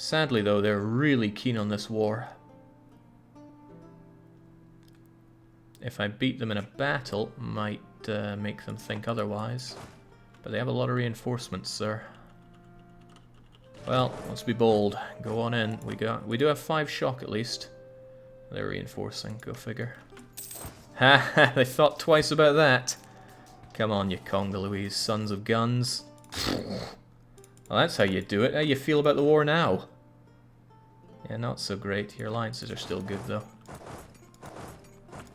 Sadly though, they're really keen on this war. If I beat them in a battle, might make them think otherwise. But they have a lot of reinforcements, sir. Well, let's be bold. Go on in. We do have 5 shock at least. They're reinforcing, go figure. Ha ha, they thought twice about that. Come on, you Congolese sons of guns. Well, that's how you do it. How you feel about the war now? Yeah, not so great. Your alliances are still good, though.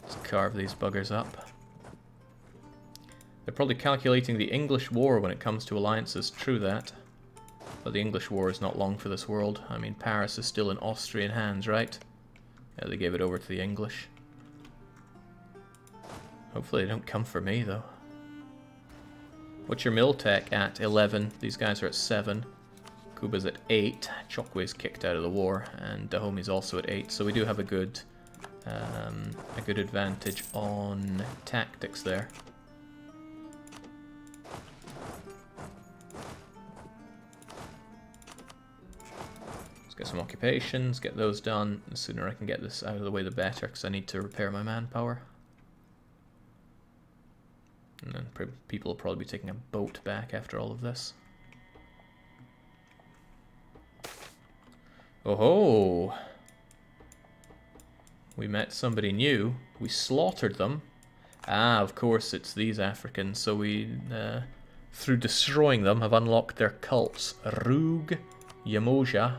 Let's carve these buggers up. They're probably calculating the English war when it comes to alliances. True that. But the English war is not long for this world. I mean, Paris is still in Austrian hands, right? Yeah, they gave it over to the English. Hopefully they don't come for me, though. What's your mill tech at? 11. These guys are at 7. Kuba's at 8. Chokwe's kicked out of the war, and Dahome's also at 8. So we do have a good advantage on tactics there. Let's get some occupations, get those done. The sooner I can get this out of the way, the better, because I need to repair my manpower. And then people will probably be taking a boat back after all of this. Oh ho! We met somebody new. We slaughtered them. Ah, of course, it's these Africans. So we, through destroying them, have unlocked their cults. Rug, Yamoja,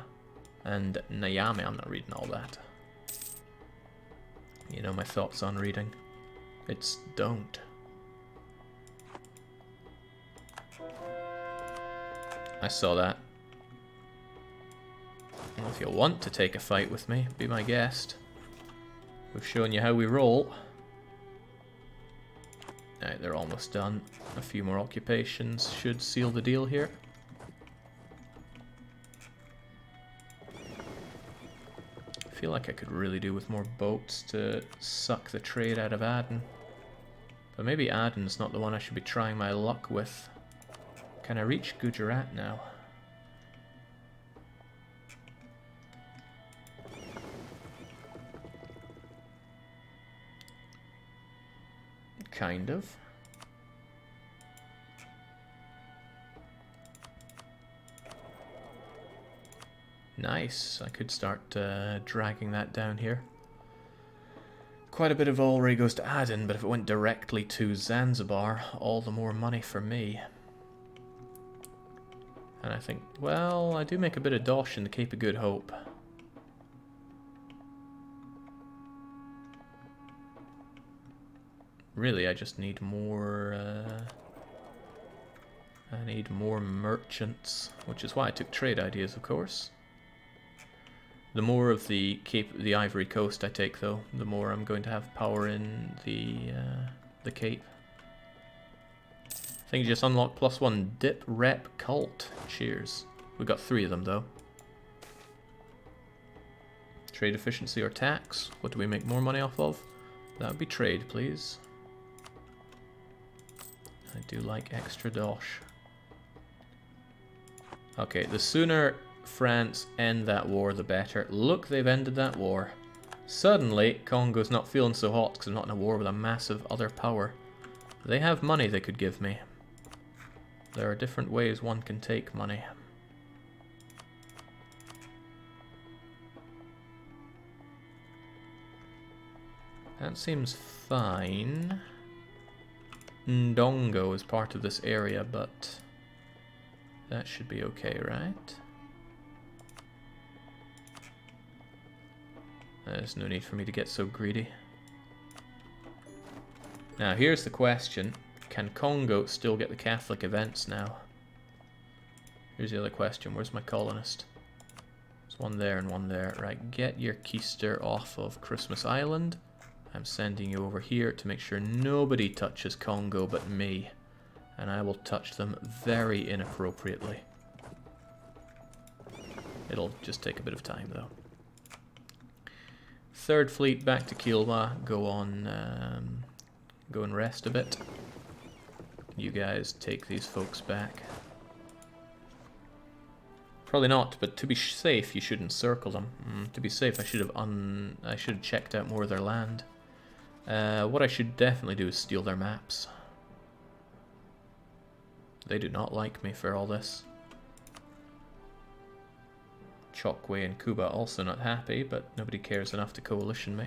and Nayame. I'm not reading all that. You know my thoughts on reading. It's don't. I saw that. Well, if you want to take a fight with me, be my guest. We've shown you how we roll. Alright, they're almost done. A few more occupations should seal the deal here. I feel like I could really do with more boats to suck the trade out of Aden. But maybe Aden's not the one I should be trying my luck with. Can I reach Gujarat now? Kind of. Nice. I could start dragging that down here. Quite a bit of Alray goes to Aden, but if it went directly to Zanzibar, all the more money for me. And I think, well, I do make a bit of dosh in the Cape of Good Hope. Really, I just need more, I need more merchants, which is why I took trade ideas, of course. The more of the Ivory Coast I take, though, the more I'm going to have power in the Cape. I think you just unlocked +1 Dip Rep Cult. Cheers. We got 3 of them, though. Trade efficiency or tax? What do we make more money off of? That would be trade, please. I do like extra dosh. Okay, the sooner France end that war, the better. Look, they've ended that war. Suddenly, Congo's not feeling so hot because I'm not in a war with a massive other power. They have money they could give me. There are different ways one can take money. That seems fine. Ndongo is part of this area, but that should be okay, right? There's no need for me to get so greedy. Now, here's the question. Can Congo still get the Catholic events now? Here's the other question. Where's my colonist? There's one there and one there. Right, get your keister off of Christmas Island. I'm sending you over here to make sure nobody touches Congo but me. And I will touch them very inappropriately. It'll just take a bit of time, though. Third fleet back to Kilwa. Go on, go and rest a bit. You guys take these folks back. Probably not, but to be safe, you should encircle them. To be safe, I should have checked out more of their land. What I should definitely do is steal their maps. They do not like me for all this. Chokwe and Kuba also not happy, but nobody cares enough to coalition me.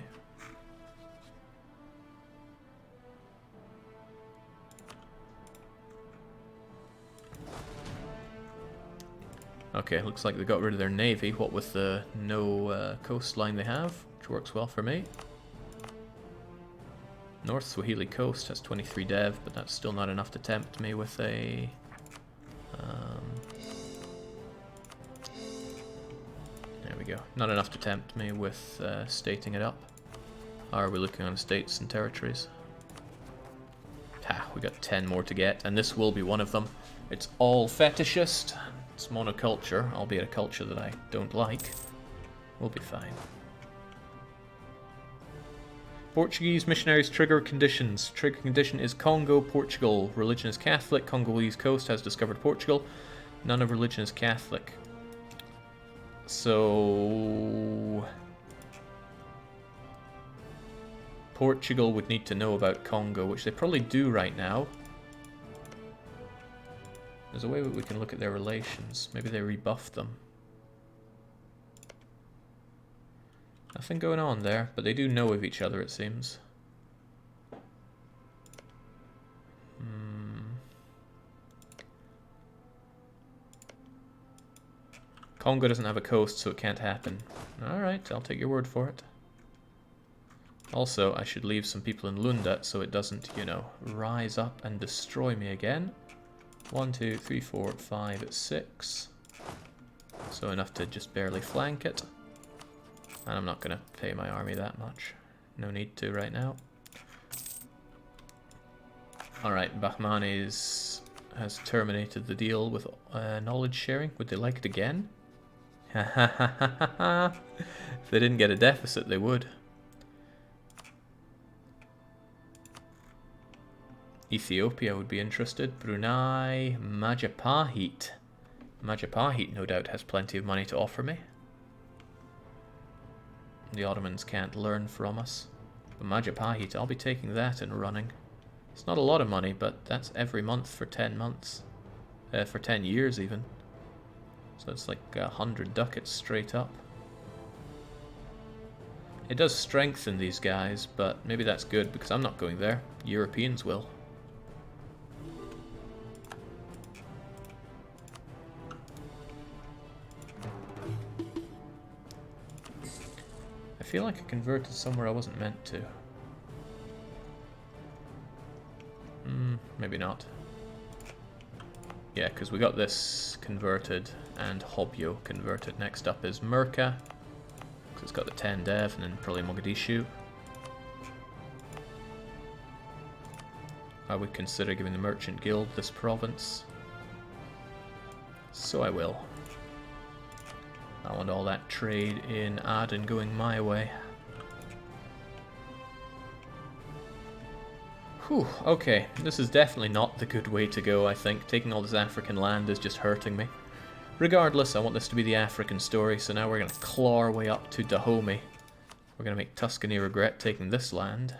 Okay, looks like they got rid of their navy, what with the no coastline they have, which works well for me. North Swahili coast has 23 dev, but that's still not enough to tempt me with a... there we go. Not enough to tempt me with stating it up. How are we looking on states and territories? We got 10 more to get, and this will be one of them. It's all fetishist. It's monoculture, albeit a culture that I don't like. We'll be fine. Portuguese missionaries trigger conditions. Trigger condition is Congo, Portugal. Religion is Catholic. Congolese coast has discovered Portugal. None of religion is Catholic. So... Portugal would need to know about Congo, which they probably do right now. There's a way that we can look at their relations. Maybe they rebuffed them. Nothing going on there, but they do know of each other, it seems. Congo doesn't have a coast, so it can't happen. Alright, I'll take your word for it. Also, I should leave some people in Lunda so it doesn't, you know, rise up and destroy me again. 1, 2, 3, 4, 5, 6. So enough to just barely flank it. And I'm not going to pay my army that much. No need to right now. Alright, Bahmanis has terminated the deal with knowledge sharing. Would they like it again? Ha ha ha ha ha. If they didn't get a deficit, they would. Ethiopia would be interested. Brunei, Majapahit. Majapahit no doubt has plenty of money to offer me. The Ottomans can't learn from us. But Majapahit, I'll be taking that and running. It's not a lot of money, but that's every month for 10 months. For 10 years even. So it's like 100 ducats straight up. It does strengthen these guys, but maybe that's good because I'm not going there. Europeans will. I feel like I converted somewhere I wasn't meant to. Maybe not. Yeah, because we got this converted and Hobyo converted. Next up is Merka, because it's got the 10 dev, and then probably Mogadishu. I would consider giving the Merchant Guild this province. So I will. I want all that trade in Aden going my way. Whew, okay, this is definitely not the good way to go, I think. Taking all this African land is just hurting me. Regardless, I want this to be the African story, so now we're going to claw our way up to Dahomey. We're going to make Tuscany regret taking this land.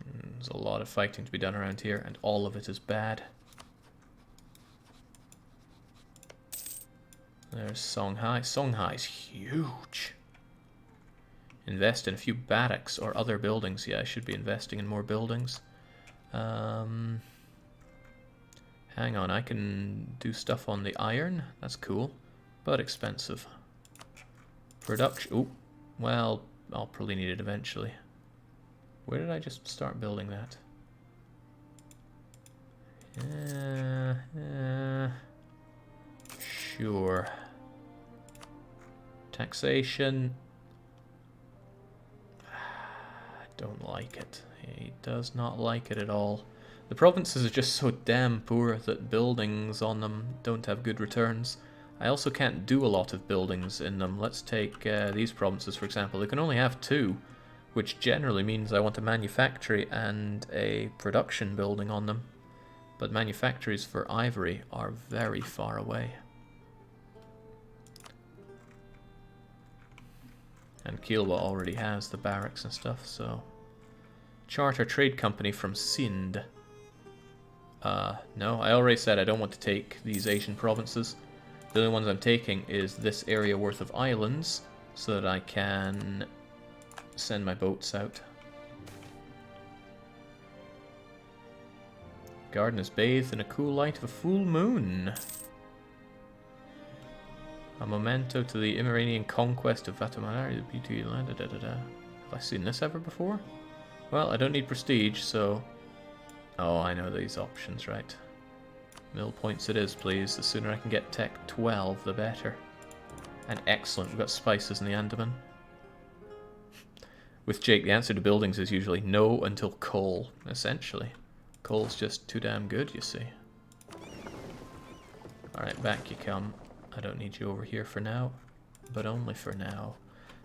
There's a lot of fighting to be done around here, and all of it is bad. There's Songhai. Songhai's huge. Invest in a few barracks or other buildings. Yeah, I should be investing in more buildings. Hang on, I can do stuff on the iron. That's cool, but expensive. Production. Oh, well, I'll probably need it eventually. Where did I just start building that? Sure. Taxation. Don't like it. He does not like it at all. The provinces are just so damn poor that buildings on them don't have good returns. I also can't do a lot of buildings in them. Let's take these provinces, for example. They can only have 2, which generally means I want a manufactory and a production building on them. But manufactories for ivory are very far away. And Kilwa already has the barracks and stuff, so... Charter trade company from Sind. No, I already said I don't want to take these Asian provinces. The only ones I'm taking is this area worth of islands, so that I can send my boats out. Garden is bathed in a cool light of a full moon. A memento to the Iranian conquest of Vatamanari, the beauty of land. Have I seen this ever before? Well, I don't need prestige, so... Oh, I know these options, right. Mill points it is, please. The sooner I can get Tech 12, the better. And excellent, we've got spices in the Andaman. With Jake, the answer to buildings is usually no until coal, essentially. Coal's just too damn good, you see. Alright, back you come. I don't need you over here for now, but only for now.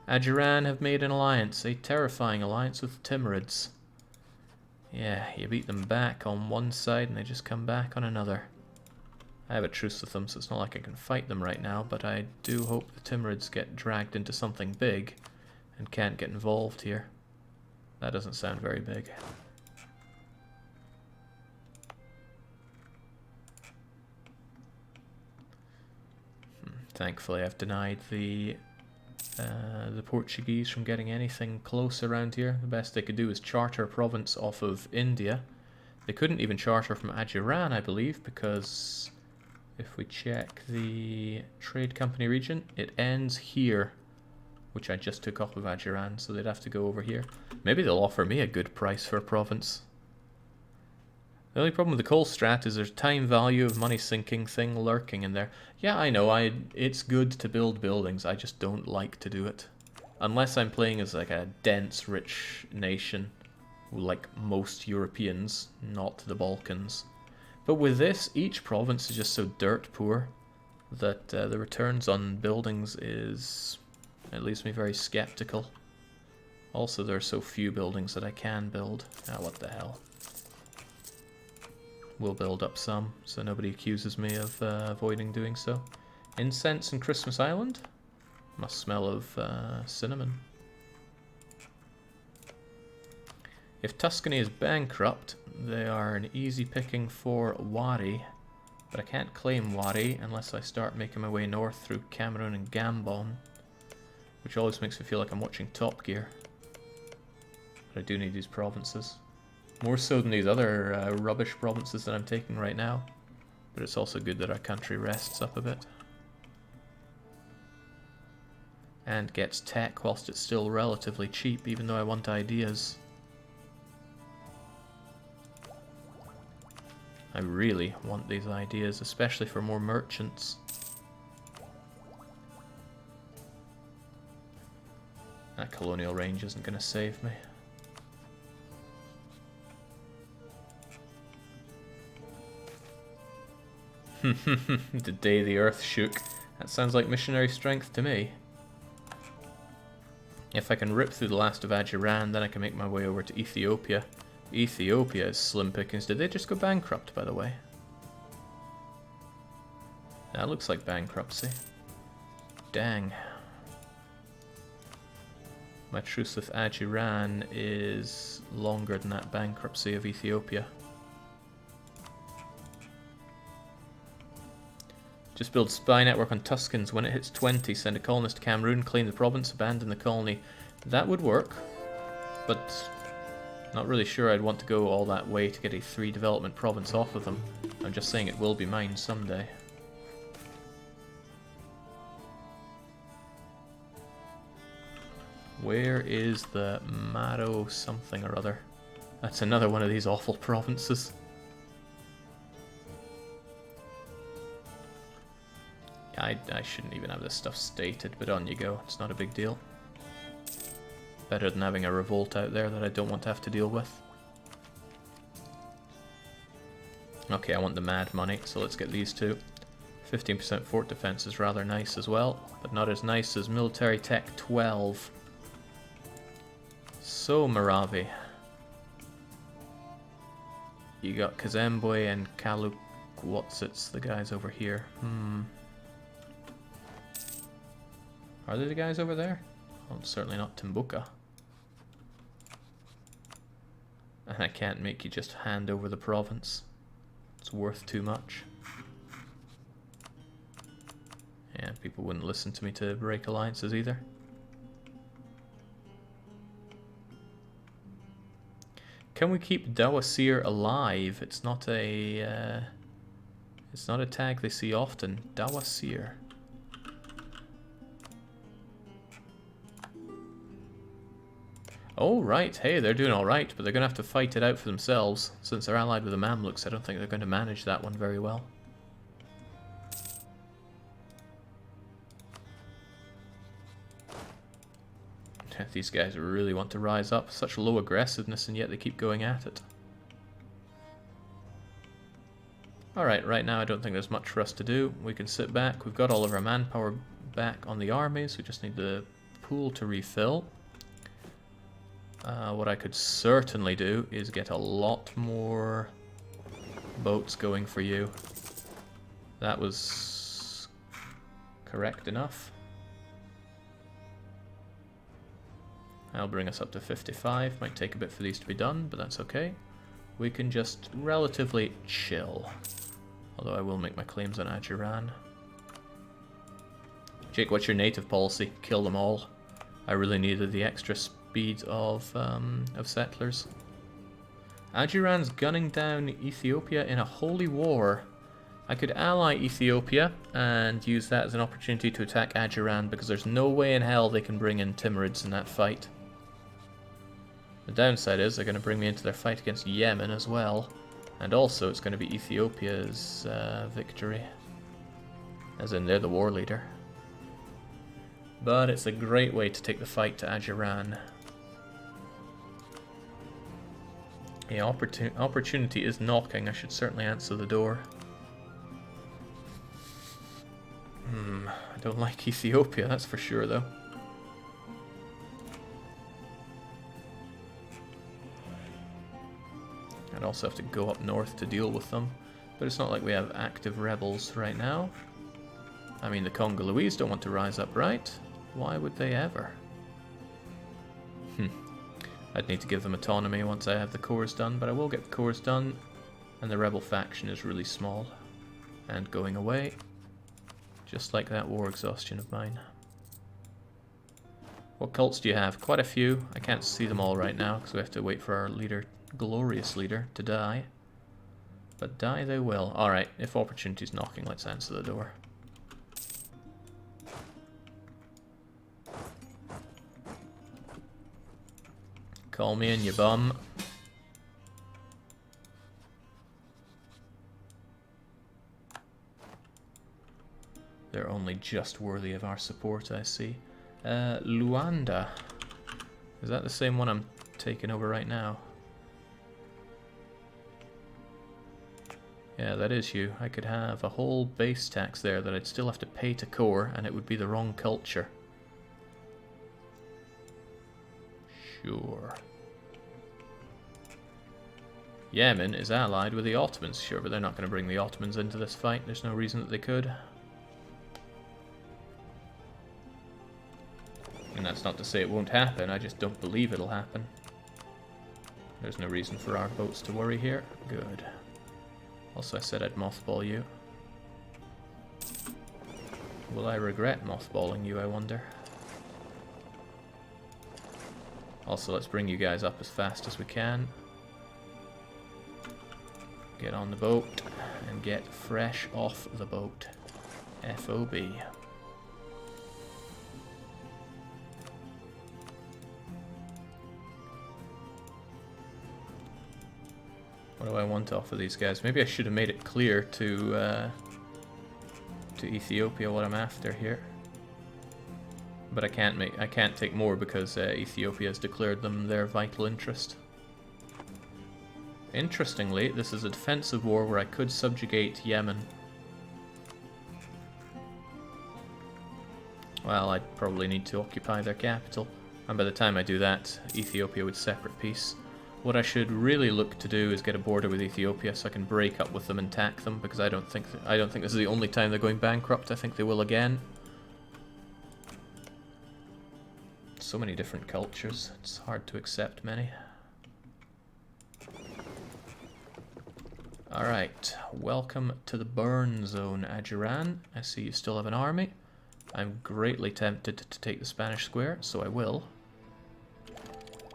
Adjuran have made an alliance, a terrifying alliance with the Timurids. Yeah, you beat them back on one side and they just come back on another. I have a truce with them, so it's not like I can fight them right now, but I do hope the Timurids get dragged into something big and can't get involved here. That doesn't sound very big. Thankfully, I've denied the Portuguese from getting anything close around here. The best they could do is charter a province off of India. They couldn't even charter from Adjuran, I believe, because if we check the trade company region, it ends here, which I just took off of Adjuran, so they'd have to go over here. Maybe they'll offer me a good price for a province. The only problem with the coal strat is there's time value of money sinking thing lurking in there. Yeah, I know, it's good to build buildings, I just don't like to do it. Unless I'm playing as like a dense, rich nation, like most Europeans, not the Balkans. But with this, each province is just so dirt poor that the returns on buildings is... It leaves me very skeptical. Also, there are so few buildings that I can build. Ah, what the hell. We'll build up some, so nobody accuses me of avoiding doing so. Incense in Christmas Island? Must smell of cinnamon. If Tuscany is bankrupt, they are an easy picking for Wari. But I can't claim Wari unless I start making my way north through Cameroon and Gambon. Which always makes me feel like I'm watching Top Gear. But I do need these provinces. More so than these other rubbish provinces that I'm taking right now. But it's also good that our country rests up a bit. And gets tech whilst it's still relatively cheap, even though I want ideas. I really want these ideas, especially for more merchants. That colonial range isn't going to save me. The day the earth shook. That sounds like missionary strength to me. If I can rip through the last of Adjuran, then I can make my way over to Ethiopia. Ethiopia is slim pickings. Did they just go bankrupt, by the way? That looks like bankruptcy. Dang. My truce with Adjuran is longer than that bankruptcy of Ethiopia. Just build spy network on Tuscans. When it hits 20, send a colonist to Cameroon, claim the province, abandon the colony. That would work, but not really sure I'd want to go all that way to get a 3 development province off of them. I'm just saying it will be mine someday. Where is the Maro something or other? That's another one of these awful provinces. I shouldn't even have this stuff stated, but on you go. It's not a big deal. Better than having a revolt out there that I don't want to have to deal with. Okay, I want the mad money, so let's get these two. 15% fort defense is rather nice as well, but not as nice as military tech 12. So, Moravi. You got Kazembwe and Kaluk. What's it's the guys over here? Are they the guys over there? Well, certainly not Timbuka. And I can't make you just hand over the province. It's worth too much. Yeah, people wouldn't listen to me to break alliances either. Can we keep Dawasir alive? It's not a tag they see often. Dawasir. Oh, right. Hey, they're doing alright, but they're going to have to fight it out for themselves. Since they're allied with the Mamluks, I don't think they're going to manage that one very well. These guys really want to rise up. Such low aggressiveness, and yet they keep going at it. Alright, right now I don't think there's much for us to do. We can sit back. We've got all of our manpower back on the armies. We just need the pool to refill. What I could certainly do is get a lot more boats going for you. That was correct enough. I'll bring us up to 55. Might take a bit for these to be done, but that's okay. We can just relatively chill. Although I will make my claims on Ajiran. Jake, what's your native policy? Kill them all. I really needed the extra speed of settlers. Ajiran's gunning down Ethiopia in a holy war. I could ally Ethiopia and use that as an opportunity to attack Ajiran, because there's no way in hell they can bring in Timurids in that fight. The downside is they're going to bring me into their fight against Yemen as well. And also it's going to be Ethiopia's victory. As in, they're the war leader. But it's a great way to take the fight to Ajiran. Yeah, opportunity is knocking. I should certainly answer the door. I don't like Ethiopia, that's for sure, though. I'd also have to go up north to deal with them. But it's not like we have active rebels right now. I mean, the Congolese don't want to rise up, right? Why would they ever? I'd need to give them autonomy once I have the cores done, but I will get the cores done. And the rebel faction is really small. And going away. Just like that war exhaustion of mine. What cults do you have? Quite a few. I can't see them all right now, because we have to wait for our leader, glorious leader, to die. But die they will. Alright, if opportunity's knocking, let's answer the door. Call me in, you bum. They're only just worthy of our support, I see. Luanda. Is that the same one I'm taking over right now? Yeah, that is you. I could have a whole base tax there that I'd still have to pay to core, and it would be the wrong culture. Sure. Yemen is allied with the Ottomans, sure, but they're not going to bring the Ottomans into this fight. There's no reason that they could. And that's not to say it won't happen, I just don't believe it'll happen. There's no reason for our boats to worry here. Good. Also, I said I'd mothball you. Will I regret mothballing you, I wonder? Also, let's bring you guys up as fast as we can. Get on the boat and get fresh off the boat. FOB. What do I want off of these guys? Maybe I should have made it clear to Ethiopia what I'm after here. But I can't take more because Ethiopia has declared them their vital interest. Interestingly, this is a defensive war where I could subjugate Yemen. Well, I'd probably need to occupy their capital. And by the time I do that, Ethiopia would separate peace. What I should really look to do is get a border with Ethiopia so I can break up with them and attack them, because I don't think this is the only time they're going bankrupt. I think they will again. So many different cultures. It's hard to accept many. Alright, welcome to the burn zone, Ajuran. I see you still have an army. I'm greatly tempted to take the Spanish square, so I will.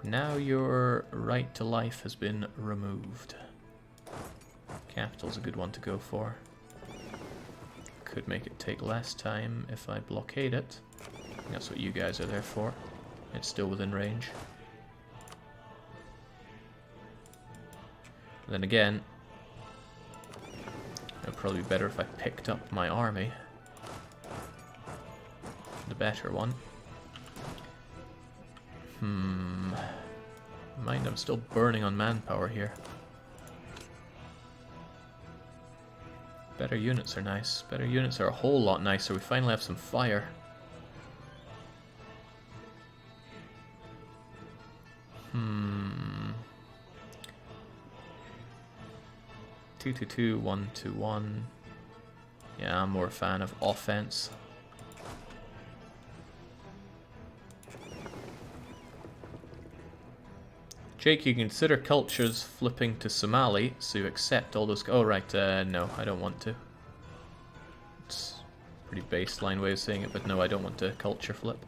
Now your right to life has been removed. Capital's a good one to go for. Could make it take less time if I blockade it. That's what you guys are there for. It's still within range. Then again, it would probably be better if I picked up my army. The better one. Mind, I'm still burning on manpower here. Better units are nice. Better units are a whole lot nicer. We finally have some fire. 2-2-2, 1-2-1. Yeah, I'm more a fan of offense. Jake, you consider cultures flipping to Somali, so you accept all those... Oh, right, no, I don't want to. It's a pretty baseline way of saying it, but no, I don't want to culture flip.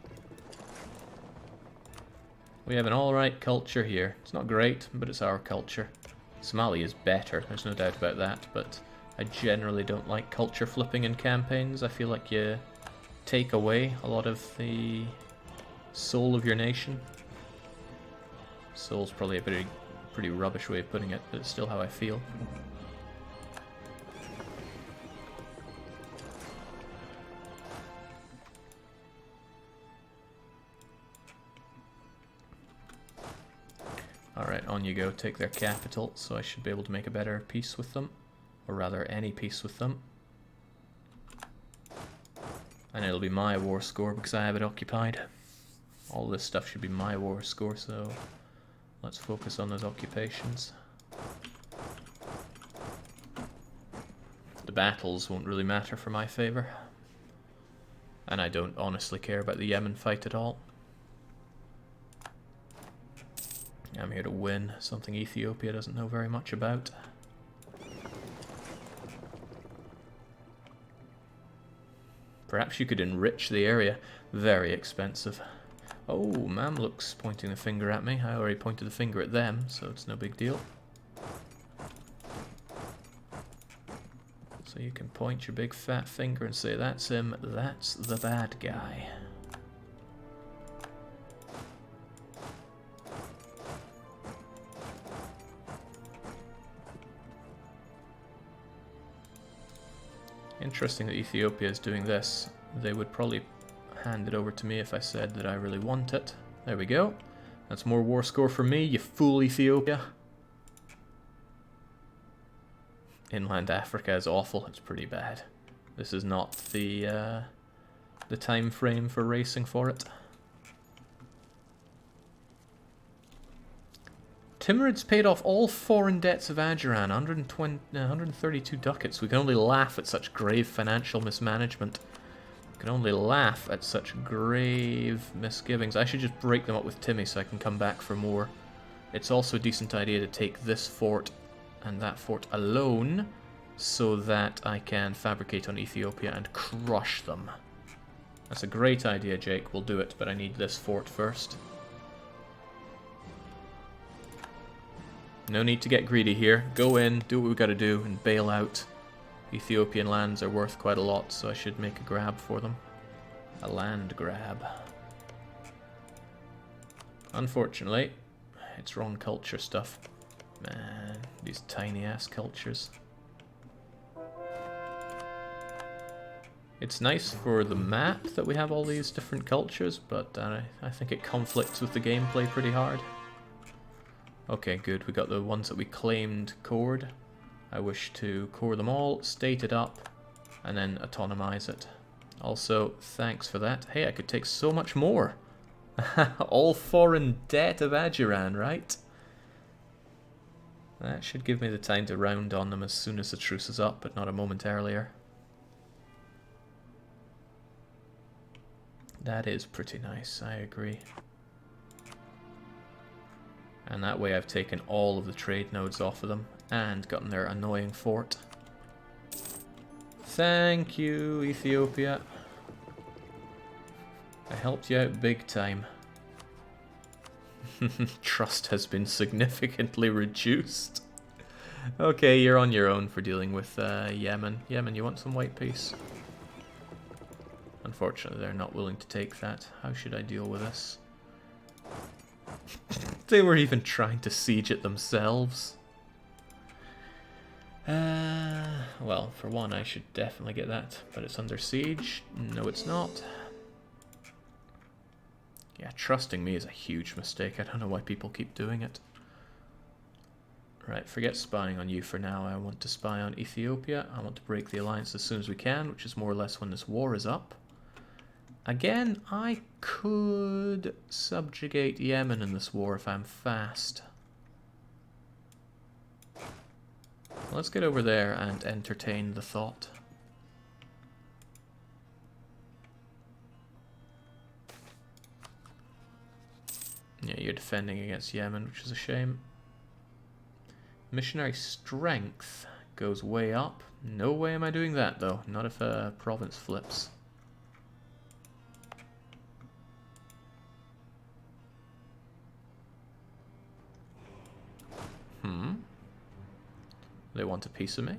We have an alright culture here. It's not great, but it's our culture. Somali is better, there's no doubt about that, but I generally don't like culture flipping in campaigns. I feel like you take away a lot of the soul of your nation. Soul's probably a pretty rubbish way of putting it, but it's still how I feel. Alright, on you go, take their capital, so I should be able to make a better peace with them. Or rather, any peace with them. And it'll be my war score because I have it occupied. All this stuff should be my war score, so let's focus on those occupations. The battles won't really matter for my favor. And I don't honestly care about the Yemen fight at all. I'm here to win, something Ethiopia doesn't know very much about. Perhaps you could enrich the area. Very expensive. Oh, Mamluks pointing the finger at me. I already pointed the finger at them, so it's no big deal. So you can point your big fat finger and say, that's him, that's the bad guy. Interesting that Ethiopia is doing this. They would probably hand it over to me if I said that I really want it. There we go. That's more war score for me, you fool Ethiopia. Inland Africa is awful, it's pretty bad. This is not the time frame for racing for it. Timurid's paid off all foreign debts of Ajuran, 132 ducats. We can only laugh at such grave financial mismanagement. We can only laugh at such grave misgivings. I should just break them up with Timmy so I can come back for more. It's also a decent idea to take this fort and that fort alone so that I can fabricate on Ethiopia and crush them. That's a great idea, Jake. We'll do it, but I need this fort first. No need to get greedy here. Go in, do what we gotta do, and bail out. Ethiopian lands are worth quite a lot, so I should make a grab for them. A land grab. Unfortunately, it's wrong culture stuff. Man, these tiny ass cultures. It's nice for the map that we have all these different cultures, but I think it conflicts with the gameplay pretty hard. Okay, good. We got the ones that we claimed cored. I wish to core them all, state it up, and then autonomize it. Also, thanks for that. Hey, I could take so much more. All foreign debt of Ajuran, right? That should give me the time to round on them as soon as the truce is up, but not a moment earlier. That is pretty nice, I agree. And that way I've taken all of the trade nodes off of them and gotten their annoying fort. Thank you, Ethiopia. I helped you out big time. Trust has been significantly reduced. Okay, you're on your own for dealing with Yemen. Yemen, you want some white peace? Unfortunately, they're not willing to take that. How should I deal with this? They were even trying to siege it themselves. Well, for one, I should definitely get that, but it's under siege. No, it's not. Yeah, trusting me is a huge mistake. I don't know why people keep doing it. Right, forget spying on you for now. I want to spy on Ethiopia. I want to break the alliance as soon as we can, which is more or less when this war is up. Again, I could subjugate Yemen in this war if I'm fast. Let's get over there and entertain the thought. Yeah, you're defending against Yemen, which is a shame. Missionary strength goes way up. No way am I doing that, though. Not if a province flips. They want a piece of me?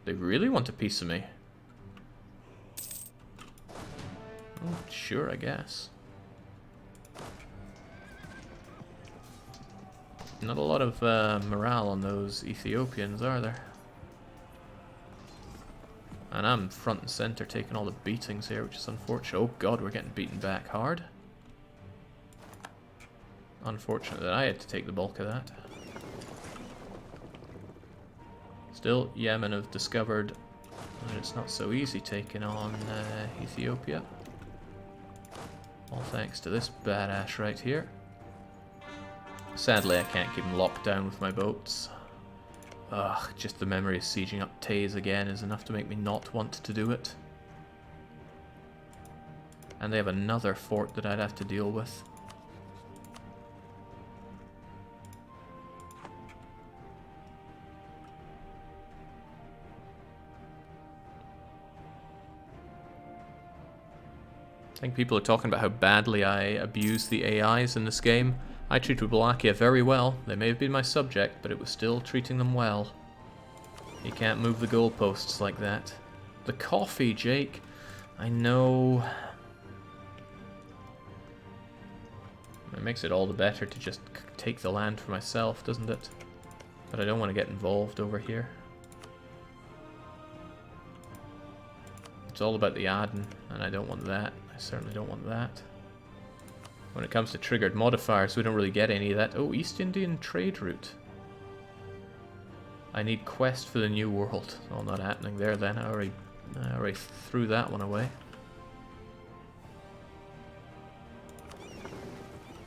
They really want a piece of me? Oh, sure, I guess. Not a lot of morale on those Ethiopians, are there? And I'm front and center taking all the beatings here, which is unfortunate. Oh god, we're getting beaten back hard. Unfortunate that I had to take the bulk of that. Still, Yemen have discovered that it's not so easy taking on Ethiopia. All thanks to this badass right here. Sadly, I can't keep them locked down with my boats. Ugh, just the memory of sieging up Taze again is enough to make me not want to do it. And they have another fort that I'd have to deal with. I think people are talking about how badly I abuse the AIs in this game. I treated Wallachia very well. They may have been my subject, but it was still treating them well. You can't move the goalposts like that. The coffee, Jake. I know. It makes it all the better to just take the land for myself, doesn't it? But I don't want to get involved over here. It's all about the Aden, and I don't want that. I certainly don't want that. When it comes to triggered modifiers, we don't really get any of that. Oh, East Indian trade route. I need quest for the New World. Oh, not happening there then. I already threw that one away.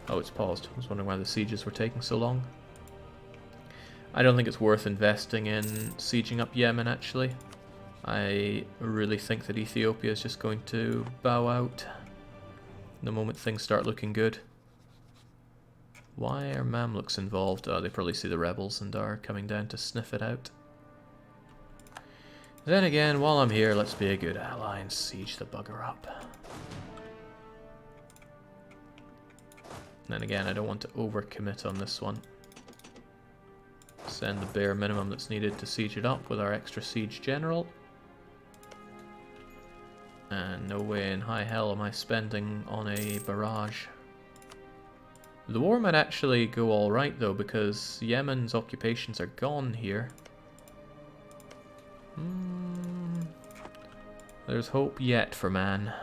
Oh, it's paused. I was wondering why the sieges were taking so long. I don't think it's worth investing in sieging up Yemen, actually. I really think that Ethiopia is just going to bow out the moment things start looking good. Why are Mamluks involved? Oh, they probably see the rebels and are coming down to sniff it out. Then again, while I'm here, let's be a good ally and siege the bugger up. Then again, I don't want to overcommit on this one. Send the bare minimum that's needed to siege it up with our extra siege general. And no way in high hell am I spending on a barrage. The war might actually go alright though, because Yemen's occupations are gone here. There's hope yet for man.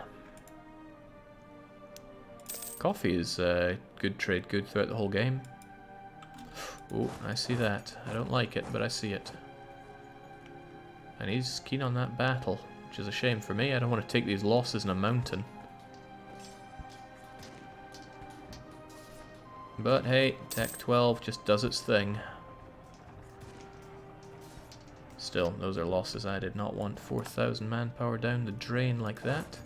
Coffee is good trade good throughout the whole game. Oh, I see that. I don't like it, but I see it. And he's keen on that battle, which is a shame for me. I don't want to take these losses in a mountain. But hey, Tech 12 just does its thing. Still, those are losses. I did not want 4,000 manpower down the drain like that.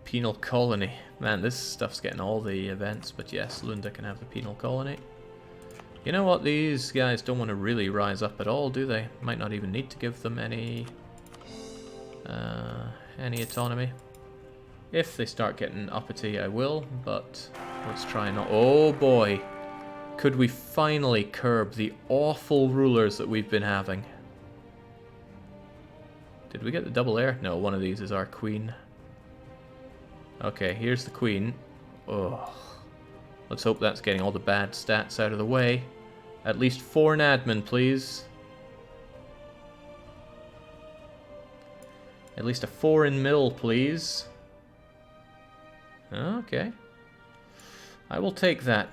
Penal colony. Man, this stuff's getting all the events, but yes, Lunda can have the penal colony. You know what? These guys don't want to really rise up at all, do they? Might not even need to give them any autonomy. If they start getting uppity, I will, but let's try not... Oh boy! Could we finally curb the awful rulers that we've been having? Did we get the double air? No, one of these is our queen. Okay, here's the queen. Oh, let's hope that's getting all the bad stats out of the way. At least 4 in admin, please. At least a 4 in mill, please. Okay. I will take that.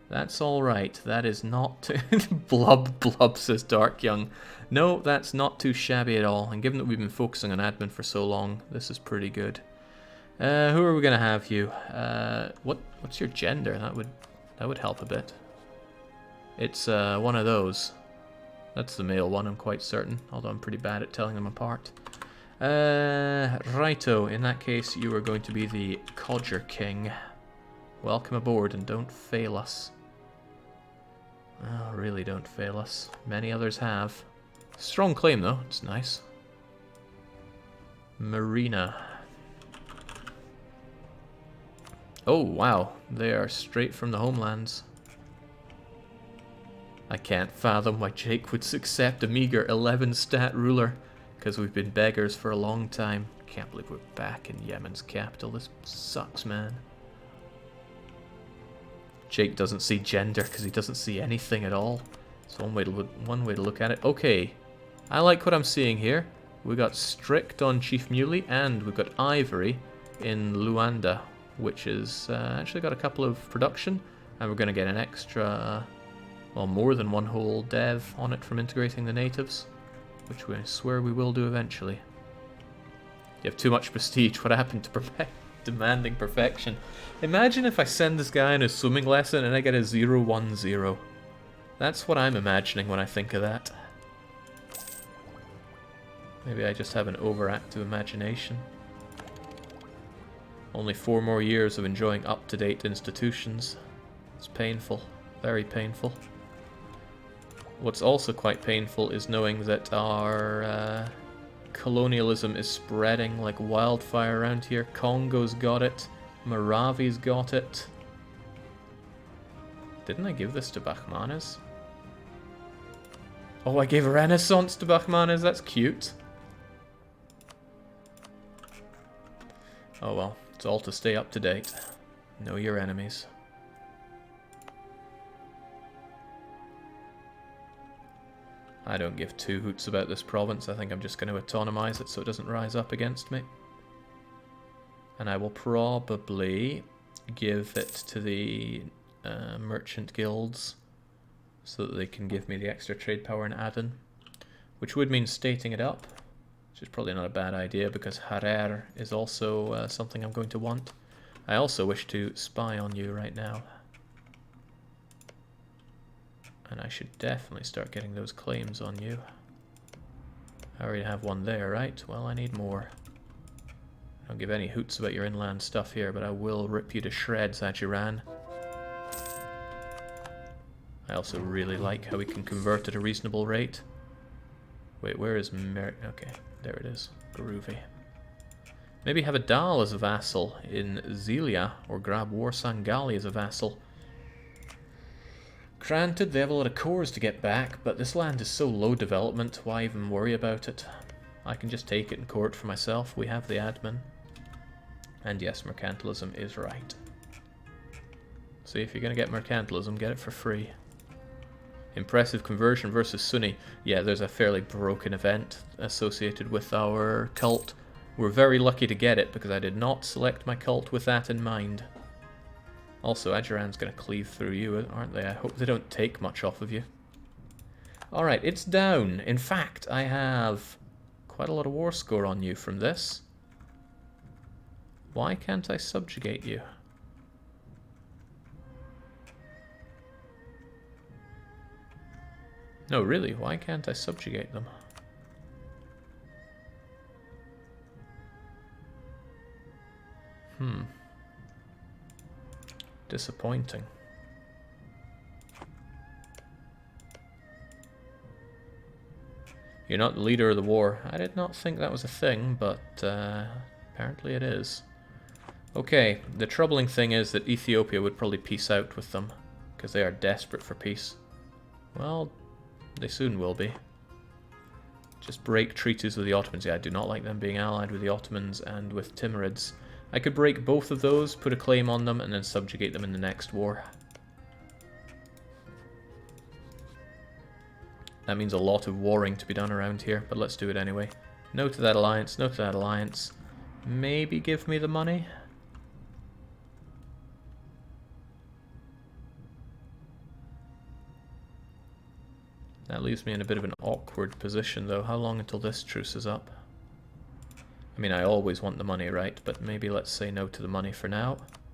That's alright. That is not... blub, blub, says Dark Young. No, that's not too shabby at all. And given that we've been focusing on admin for so long, this is pretty good. Who are we going to have you? What's your gender? That would help a bit. It's one of those. That's the male one, I'm quite certain. Although I'm pretty bad at telling them apart. Righto. In that case, you are going to be the Codger King. Welcome aboard and don't fail us. Oh, really don't fail us. Many others have. Strong claim though, it's nice. Marina. Oh wow, they are straight from the homelands. I can't fathom why Jake would accept a meager 11 stat ruler, because we've been beggars for a long time. Can't believe we're back in Yemen's capital. This sucks, man. Jake doesn't see gender because he doesn't see anything at all. It's one way to look at it. Okay, I like what I'm seeing here. We got strict on Chief Muley, and we've got Ivory in Luanda, which is actually got a couple of production, and we're going to get an extra, well, more than one whole dev on it from integrating the natives, which we swear we will do eventually. You have too much prestige. What happened to demanding perfection? Imagine if I send this guy on a swimming lesson and I get a 0-1-0. That's what I'm imagining when I think of that. Maybe I just have an overactive imagination. Only 4 more years of enjoying up-to-date institutions. It's painful. Very painful. What's also quite painful is knowing that our colonialism is spreading like wildfire around here. Congo's got it. Moravi's got it. Didn't I give this to Bachmanes? Oh, I gave a Renaissance to Bachmanes. That's cute. Oh well, it's all to stay up to date. Know your enemies. I don't give 2 hoots about this province. I think I'm just going to autonomize it so it doesn't rise up against me. And I will probably give it to the merchant guilds so that they can give me the extra trade power in Aden, which would mean stating it up, which is probably not a bad idea because Harer is also something I'm going to want. I also wish to spy on you right now. And I should definitely start getting those claims on you. I already have one there, right? Well, I need more. I don't give any hoots about your inland stuff here, but I will rip you to shreds, Ajiran. I also really like how we can convert at a reasonable rate. Wait, where is okay, there it is. Groovy. Maybe have a Dal as a vassal in Zelia, or grab Warsangali as a vassal. Granted, they have a lot of cores to get back, but this land is so low development, why even worry about it? I can just take it in court for myself. We have the admin. And yes, mercantilism is right. See, if you're going to get mercantilism, get it for free. Impressive conversion versus Sunni. Yeah, there's a fairly broken event associated with our cult. We're very lucky to get it because I did not select my cult with that in mind. Also, Ajiran's going to cleave through you, aren't they? I hope they don't take much off of you. Alright, it's down. In fact, I have quite a lot of war score on you from this. Why can't I subjugate you? No, really, why can't I subjugate them? Disappointing. You're not the leader of the war. I did not think that was a thing, but apparently it is. Okay, the troubling thing is that Ethiopia would probably peace out with them, because they are desperate for peace. Well, they soon will be. Just break treaties with the Ottomans. Yeah, I do not like them being allied with the Ottomans and with Timurids. I could break both of those, put a claim on them, and then subjugate them in the next war. That means a lot of warring to be done around here, but let's do it anyway. No to that alliance, no to that alliance. Maybe give me the money? That leaves me in a bit of an awkward position though. How long until this truce is up? I mean, I always want the money, right? But maybe let's say no to the money for now.